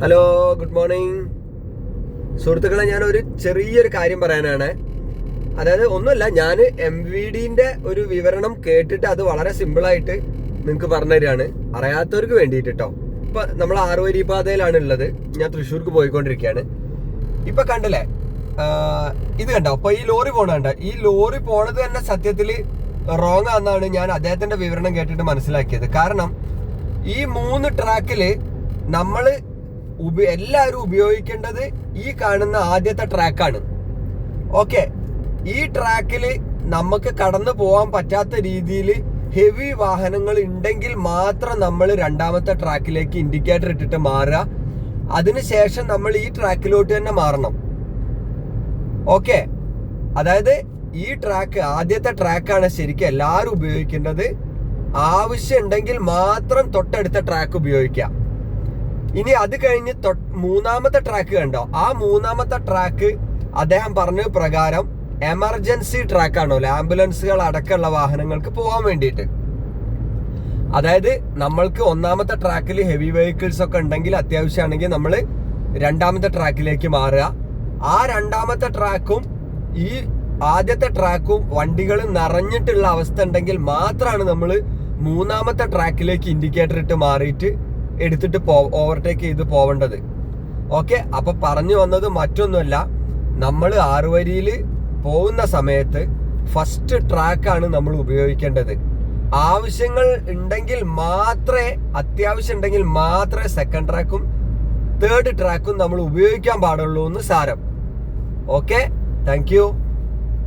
Hello, good morning സുഹൃത്തുക്കളെ. ഞാനൊരു ചെറിയൊരു കാര്യം പറയാനാണ്. അതായത് ഒന്നുമല്ല, ഞാൻ MVDന്റെ ഒരു വിവരണം കേട്ടിട്ട് അത് വളരെ സിമ്പിളായിട്ട് നിങ്ങൾക്ക് പറഞ്ഞു തരികയാണ്, അറിയാത്തവർക്ക് വേണ്ടിയിട്ട് കേട്ടോ. ഇപ്പൊ നമ്മൾ 6 വരി പാതയിലാണ് ഉള്ളത്. ഞാൻ തൃശ്ശൂർക്ക് പോയിക്കൊണ്ടിരിക്കുകയാണ്. ഇപ്പൊ കണ്ടില്ലേ, ഇത് കണ്ടോ? അപ്പൊ ഈ ലോറി പോണണ്ട, ഈ ലോറി പോണത് തന്നെ സത്യത്തില് റോങ് ആണെന്നാണ് ഞാൻ അദ്ദേഹത്തിന്റെ വിവരണം കേട്ടിട്ട് മനസ്സിലാക്കിയത്. കാരണം ഈ 3 ട്രാക്കില് നമ്മള് എല്ലാവരും ഉപയോഗിക്കേണ്ടത് ഈ കാണുന്ന ആദ്യത്തെ ട്രാക്കാണ്. ഓക്കെ, ഈ ട്രാക്കിൽ നമുക്ക് കടന്നു പോകാൻ പറ്റാത്ത രീതിയിൽ ഹെവി വാഹനങ്ങൾ ഉണ്ടെങ്കിൽ മാത്രം നമ്മൾ രണ്ടാമത്തെ ട്രാക്കിലേക്ക് ഇൻഡിക്കേറ്റർ ഇട്ടിട്ട് മാറുക. അതിനുശേഷം നമ്മൾ ഈ ട്രാക്കിലോട്ട് തന്നെ മാറണം. ഓക്കെ, അതായത് ഈ ട്രാക്ക് ആദ്യത്തെ ട്രാക്കാണ് ശരിക്കും എല്ലാവരും ഉപയോഗിക്കേണ്ടത്. ആവശ്യം ഉണ്ടെങ്കിൽ മാത്രം തൊട്ടടുത്ത ട്രാക്ക് ഉപയോഗിക്കുക. ഇനി അത് കഴിഞ്ഞ് മൂന്നാമത്തെ ട്രാക്ക് കണ്ടോ? ആ മൂന്നാമത്തെ ട്രാക്ക് അദ്ദേഹം പറഞ്ഞ പ്രകാരം എമർജൻസി ട്രാക്ക് ആണോ, ആംബുലൻസുകൾ അടക്കമുള്ള വാഹനങ്ങൾക്ക് പോകാൻ വേണ്ടിയിട്ട്. അതായത് നമ്മൾക്ക് ഒന്നാമത്തെ ട്രാക്കിൽ ഹെവി വെഹിക്കിൾസ് ഒക്കെ ഉണ്ടെങ്കിൽ, അത്യാവശ്യമാണെങ്കിൽ നമ്മൾ രണ്ടാമത്തെ ട്രാക്കിലേക്ക് മാറുക. ആ രണ്ടാമത്തെ ട്രാക്കും ഈ ആദ്യത്തെ ട്രാക്കും വണ്ടികൾ നിറഞ്ഞിട്ടുള്ള അവസ്ഥ ഉണ്ടെങ്കിൽ മാത്രമാണ് നമ്മൾ മൂന്നാമത്തെ ട്രാക്കിലേക്ക് ഇൻഡിക്കേറ്റർ ഇട്ട് മാറിയിട്ട് എടുത്തിട്ട് ഓവർടേക്ക് ചെയ്ത് പോവേണ്ടത്. ഓക്കെ, അപ്പൊ പറഞ്ഞു വന്നത് മറ്റൊന്നുമല്ല, നമ്മൾ 6 വരിയിൽ പോകുന്ന സമയത്ത് ഫസ്റ്റ് ട്രാക്കാണ് നമ്മൾ ഉപയോഗിക്കേണ്ടത്. ആവശ്യങ്ങൾ ഉണ്ടെങ്കിൽ മാത്രമേ, അത്യാവശ്യം ഉണ്ടെങ്കിൽ മാത്രമേ സെക്കൻഡ് ട്രാക്കും തേർഡ് ട്രാക്കും നമ്മൾ ഉപയോഗിക്കാൻ പാടുള്ളൂ എന്ന് സാരം. Okay, thank you.